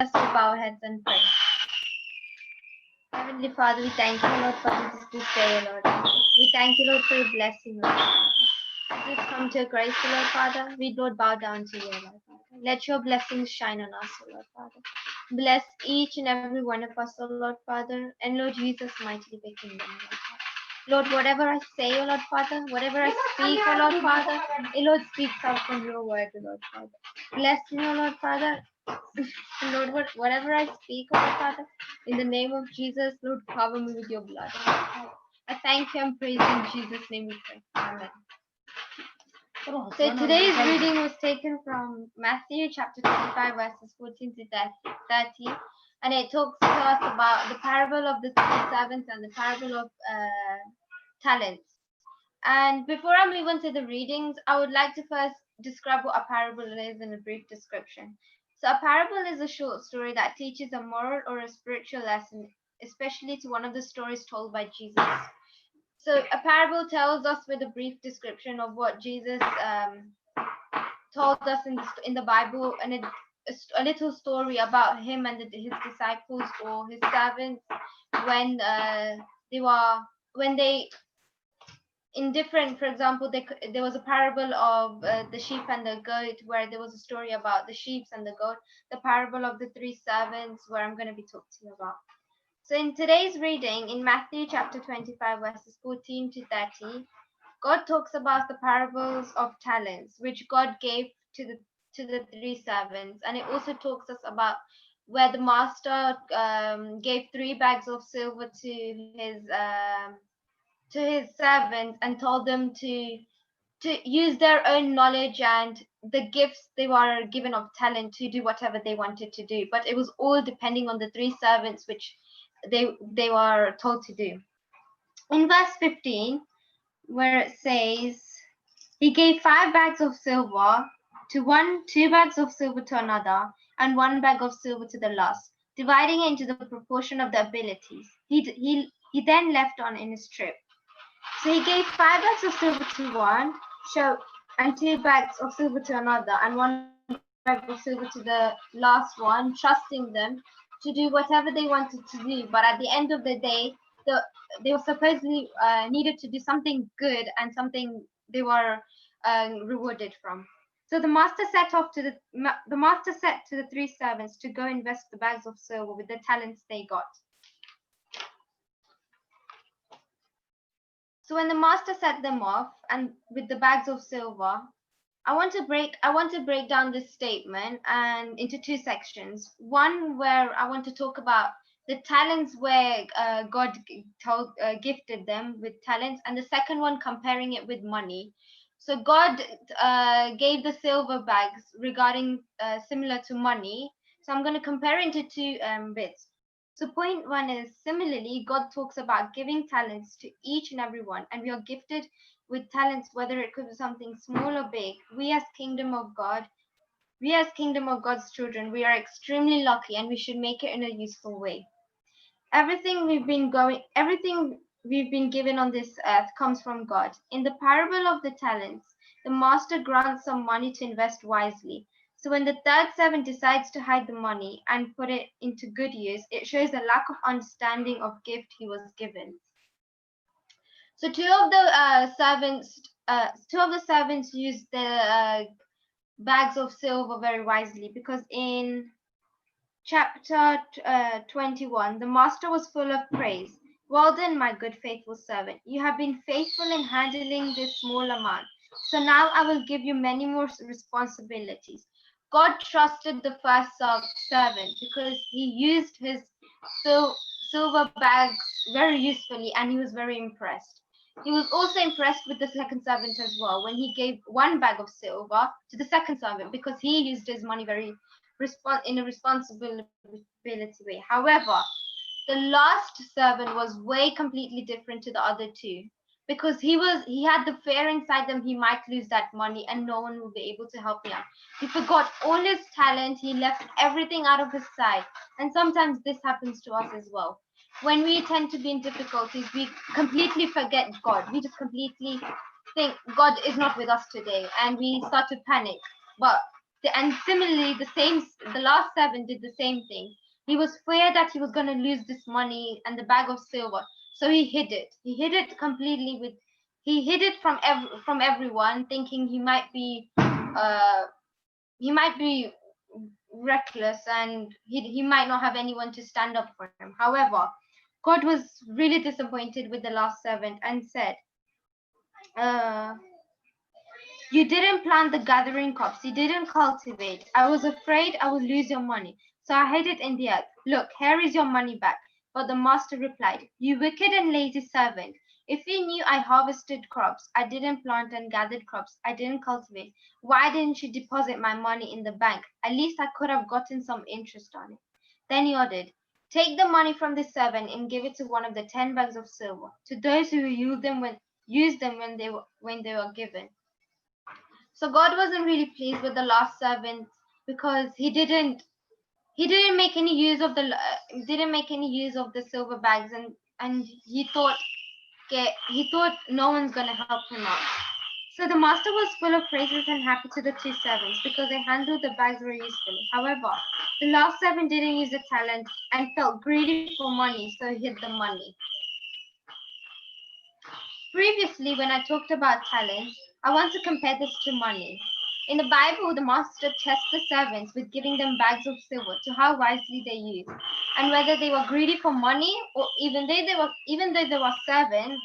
Let's bow our heads and pray. Heavenly Father, we thank you, Lord, for this day, Lord. We thank you, Lord, for your blessing, Lord. As we've come to your grace, Lord Father, we, Lord, bow down to you, Lord Father. Let your blessings shine on us, Lord Father. Bless each and every one of us, Lord Father, and Lord Jesus, mightily be kingdom, Lord Father. Lord, whatever I say, O Lord Father, whatever I speak, O Lord Father, Lord speaks out from your word, O Lord Father. Bless me, O Lord Father. Lord, whatever I speak, O Lord Father, in the name of Jesus, Lord, cover me with your blood. O Lord Father. I thank you and praise you in Jesus' name we pray. Amen. So today's reading was taken from Matthew chapter 25, verses 14 to 30, and it talks to us about the parable of the three servants and the parable of talents. And before I move on to the readings, I would like to first describe what a parable is in a brief description. So, a parable is a short story that teaches a moral or a spiritual lesson, especially to one of the stories told by Jesus. So, a parable tells us with a brief description of what Jesus told us in the Bible, and a little story about him and his disciples or his servants when they in different, for example, there was a parable of the sheep and the goat, where there was a story about the sheep and the goat. The parable of the three servants, where I'm going to be talking to you about. So in today's reading, in Matthew chapter 25, verses 14 to 30, God talks about the parables of talents, which God gave to the three servants, and it also talks us about where the master gave 3 bags of silver to his servants and told them to use their own knowledge and the gifts they were given of talent to do whatever they wanted to do. But it was all depending on the three servants which they were told to do. In verse 15, where it says, he gave 5 bags of silver to one, 2 bags of silver to another, and 1 bag of silver to the last, dividing it into the proportion of their abilities. He then left on in his trip. So he gave 5 bags of silver to one, and 2 bags of silver to another, and 1 bag of silver to the last one, trusting them to do whatever they wanted to do. But at the end of the day, they were supposedly needed to do something good and something they were rewarded from. So the master said to the three servants to go invest the bags of silver with the talents they got. So when the master set them off and with the bags of silver, I want to break down this statement and into 2 sections. One where I want to talk about the talents where God gifted them with talents, and the second one comparing it with money. So God gave the silver bags regarding similar to money. So I'm going to compare it into 2 bits. So point 1 is, similarly, God talks about giving talents to each and every one, and we are gifted with talents, whether it could be something small or big. We as Kingdom of God's children, we are extremely lucky, and we should make it in a useful way. Everything we've been given on this earth comes from God. In the parable of the talents, the master grants some money to invest wisely. So when the third servant decides to hide the money and put it into good use, it shows a lack of understanding of gift he was given. So two of the servants used the bags of silver very wisely, because in chapter 21, the master was full of praise. Well done, my good faithful servant. You have been faithful in handling this small amount. So now I will give you many more responsibilities. God trusted the first servant because he used his silver bags very usefully, and he was very impressed. He was also impressed with the second servant as well when he gave 1 bag of silver to the second servant, because he used his money in a responsibility way. However, the last servant was way completely different to the other two, because he had the fear inside them he might lose that money and no one will be able to help me out. He forgot all his talent, he left everything out of his sight. And sometimes this happens to us as well. When we tend to be in difficulties, we completely forget God. We just completely think God is not with us today, and we start to panic. But And similarly, the last 7 did the same thing. He was feared that he was going to lose this money and the bag of silver, so he hid it. He hid it completely he hid it from everyone, thinking he might be reckless and he might not have anyone to stand up for him. However, God was really disappointed with the last servant and said, uh, "You didn't plant the gathering crops, you didn't cultivate. I was afraid I would lose your money, so I hid it in the earth. Look, here is your money back." But the master replied, "You wicked and lazy servant. If you knew I harvested crops, I didn't plant, and gathered crops, I didn't cultivate, why didn't you deposit my money in the bank? At least I could have gotten some interest on it." Then he ordered, "Take the money from the servant and give it to one of the 10 bags of silver, to those who used them when they were given." So God wasn't really pleased with the last servant because he didn't make any use of the silver bags, and he thought no one's gonna help him out. So the master was full of praises and happy to the 2 servants because they handled the bags very usefully. However, the last servant didn't use the talent and felt greedy for money, so he hid the money. Previously, when I talked about talents, I want to compare this to money. In the Bible, the master tests the servants with giving them bags of silver to how wisely they use, and whether they were greedy for money, or even though they were servants,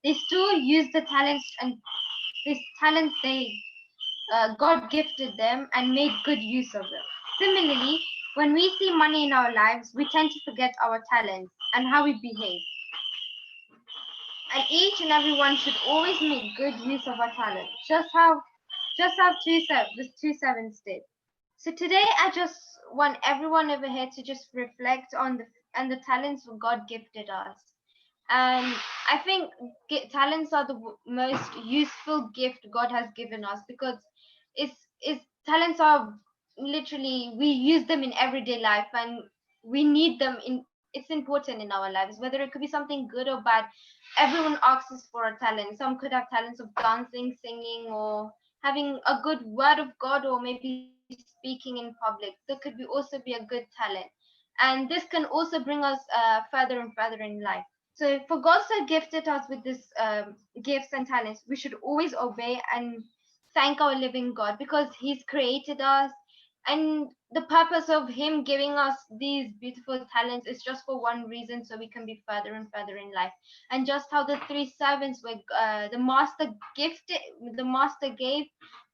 they still used the talents and this talents God gifted them and made good use of them. Similarly, when we see money in our lives, we tend to forget our talents and how we behave. And each and everyone should always make good use of our talent, just how the 2 servants did. So today, I just want everyone over here to just reflect on the talents God gifted us. And I think talents are the most useful gift God has given us, because it's talents are literally, we use them in everyday life, and we need them in it's important in our lives, whether it could be something good or bad. Everyone asks us for a talent. Some could have talents of dancing, singing, or having a good word of God, or maybe speaking in public. That could also be a good talent, and this can also bring us further and further in life. So for God so gifted us with this gifts and talents, we should always obey and thank our living God, because He's created us, and the purpose of Him giving us these beautiful talents is just for one reason, so we can be further and further in life. And just how the 3 servants were, the master gave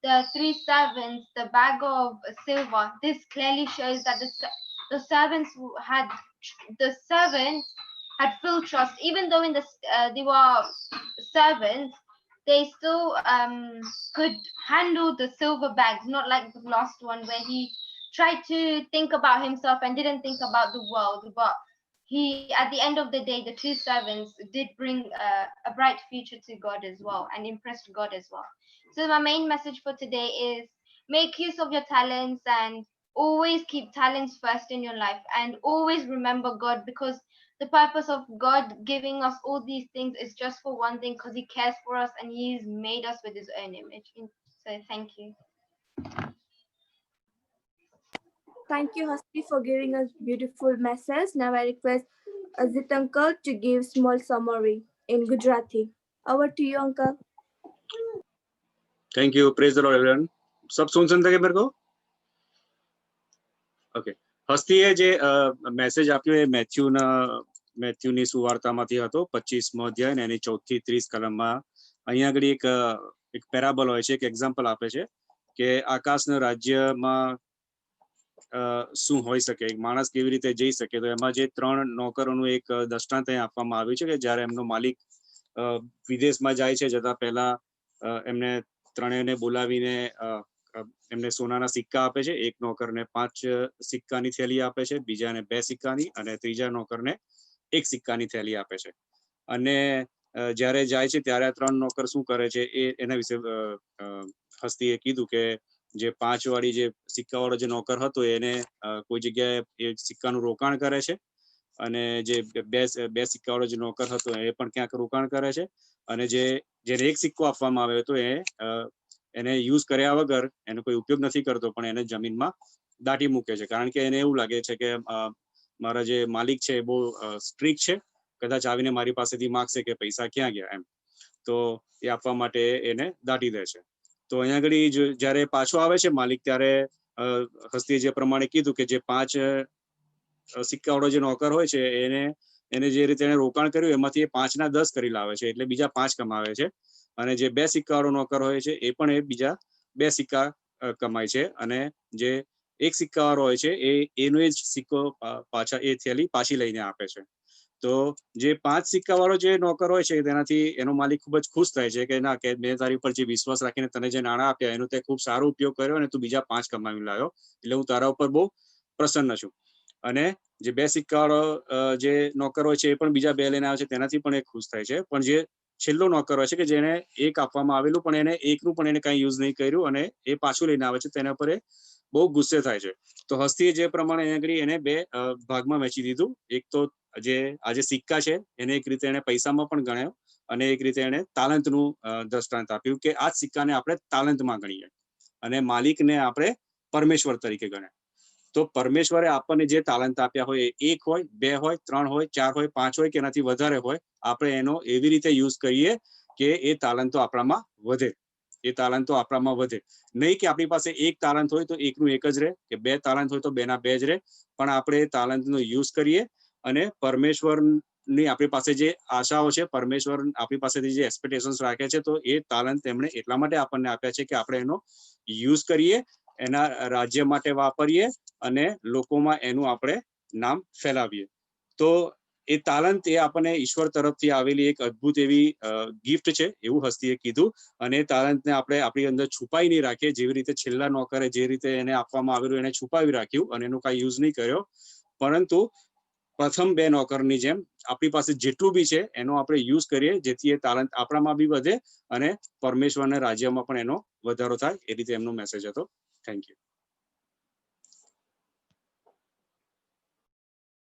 the 3 servants the bag of silver. This clearly shows that the servants had full trust, even though they were servants. They still could handle the silver bags, not like the last one where he tried to think about himself and didn't think about the world. But at the end of the day, the 2 servants did bring a bright future to God as well, and impressed God as well. So my main message for today is, make use of your talents, and always keep talents first in your life, and always remember God, because the purpose of God giving us all these things is just for one thing, because He cares for us and He's made us with His own image. So thank you. Thank you, Hasti, for giving us beautiful message. Now I request Azit uncle to give small summary in Gujarati. Over to you, uncle. Thank you. Praise the Lord, everyone. सब सुन सकते हैं मेरे को? Okay. હસ્તીએ જે message આપ્યો એ મેથ્યુની સુવાર્તામાંથી હતો, 25મો અધ્યાય અને એની 14 થી 30 કલમમાં. અહીંયા આગળ એક પેરાબલ હોય છે, એક એક્ઝામ્પલ આપે છે કે આકાશના રાજ્યમાં શું હોઈ શકે, એક માણસ કેવી રીતે જઈ શકે. તો એમાં જે 3 નોકરોનું એક દ્રષ્ટાંત અહીંયા આપવામાં આવ્યું છે કે જ્યારે એમનો માલિક વિદેશમાં જાય છે, જતા પહેલા એમને ત્રણેયને બોલાવીને એમને સોનાના સિક્કા આપે છે. એક નોકરને 5 સિક્કાની થેલી આપે છે, બીજાને 2 સિક્કાની, અને ત્રીજા નોકરને 1 સિક્કાની થેલી આપે છે. અને જ્યારે જાય છે ત્યારે 3 નોકર શું કરે છે એના વિશે હસ્તીએ કીધું કે જે 5 વાળી જે સિક્કાવાળો જે નોકર હતો એને કોઈ જગ્યાએ એ સિક્કાનું રોકાણ કરે છે, અને જે 2 સિક્કાવાળો જે નોકર હતો એ પણ ક્યાંક રોકાણ કરે છે, અને જેને 1 સિક્કો આપવામાં આવ્યો હતો એને યુઝ કર્યા વગર એનો કોઈ ઉપયોગ નથી કરતો પણ એને જમીનમાં દાટી મૂકે છે, કારણ કે એને એવું લાગે છે કે મારા જે માલિક છે એ બહુ સ્ટ્રિક્ટ છે, કદાચ આવીને મારી પાસેથી માગશે કે પૈસા ક્યાં ગયા એમ, તો એ આપવા માટે એને દાટી દે છે. તો અહીંયા આગળ જ્યારે પાછો આવે છે માલિક, ત્યારે હસ્તીએ જે પ્રમાણે કીધું કે જે 5 સિક્કાવાળો જે નોકર હોય છે એને જે રીતે એને રોકાણ કર્યું એમાંથી એ 5 ના 10 કરી લાવે છે, એટલે બીજા 5 કમાવે છે. અને જે 2 સિક્કાવાળો નોકર હોય છે એ પણ એ બીજા 2 સિક્કા કમાય છે, અને જે 1 સિક્કાવાળો હોય છે એનો જ સિક્કો પાછા એ થેલી પાછી લઈને આપે છે. તો જે 5 સિક્કાવાળો જે નોકર હોય છે તેનાથી એનો માલિક ખૂબ જ ખુશ થાય છે કે ના, કે મેં તારી ઉપર જે વિશ્વાસ રાખીને તને જે નાણાં આપ્યા એનો તે ખૂબ સારો ઉપયોગ કર્યો અને તું બીજા 5 કમાવી લાવ્યો, એટલે હું તારા ઉપર બહુ પ્રસન્ન છું. અને જે 2 સિક્કાવાળો જે નોકર હોય છે એ પણ બીજા 2 લઈને આવે છે, તેનાથી પણ એ ખુશ થાય છે. પણ જે છેલ્લો નોકર હોય છે કે જેને 1 આપવામાં આવેલું પણ એને 1નું પણ એને કઈ યુઝ નહીં કર્યું અને એ પાછું લઈને આવે છે, તેના પર એ બહુ ગુસ્સે થાય છે. તો હસ્તીએ જે પ્રમાણે એને 2 ભાગમાં વહેંચી દીધું. એક તો જે આ જે સિક્કા છે એને એક રીતે એને પૈસામાં પણ ગણ્યો અને એક રીતે એને તાલંતનું દ્રષ્ટાંત આપ્યું કે આ સિક્કાને આપણે તાલંતમાં ગણીએ અને માલિકને આપણે પરમેશ્વર તરીકે ગણે. તો પરમેશ્વરે આપણને જે તાલંત આપ્યા હોય, 1 હોય, 2 હોય, 3 હોય, 4 હોય, 5 હોય કે એનાથી વધારે હોય, આપણે એનો એવી રીતે યુઝ કરીએ કે એ તાલંતો આપણામાં વધે, એ તાલંતો આપણામાં વધે. નહીં કે આપણી પાસે 1 તાલંત હોય તો 1નું 1 જ રહે, કે 2 તાલંત હોય તો 2ના 2 જ રહે, પણ આપણે એ તાલંતનો યુઝ કરીએ અને પરમેશ્વરની આપણી પાસે જે આશાઓ છે, પરમેશ્વર આપણી પાસેથી જે એક્સપેક્ટેશન્સ રાખે છે, તો એ તાલંત તેમણે એટલા માટે આપણને આપ્યા છે કે આપણે એનો યુઝ કરીએ, એના રાજ્ય માટે વાપરીએ અને લોકોમાં એનું આપણે નામ ફેલાવીએ. તો એ તાલંત એ આપણને ઈશ્વર તરફથી આવેલી એક અદ્ભુત એવી ગિફ્ટ છે, એવું હસ્તીએ કીધું. અને એ તાલંતને આપણે આપણી અંદર છુપાઈ નહીં રાખીએ, જેવી રીતે છેલ્લા નોકરે જે રીતે એને આપવામાં આવેલું એને છુપાવી રાખ્યું અને એનું કાંઈ યુઝ નહીં કર્યો, પરંતુ પ્રથમ 2 નોકરની જેમ આપણી પાસે જેટલું બી છે એનો આપણે યુઝ કરીએ, જેથી એ તાલંત આપણામાં બી વધે અને પરમેશ્વરના રાજ્યમાં પણ એનો વધારો થાય. એ રીતે એમનો મેસેજ હતો. Thank you.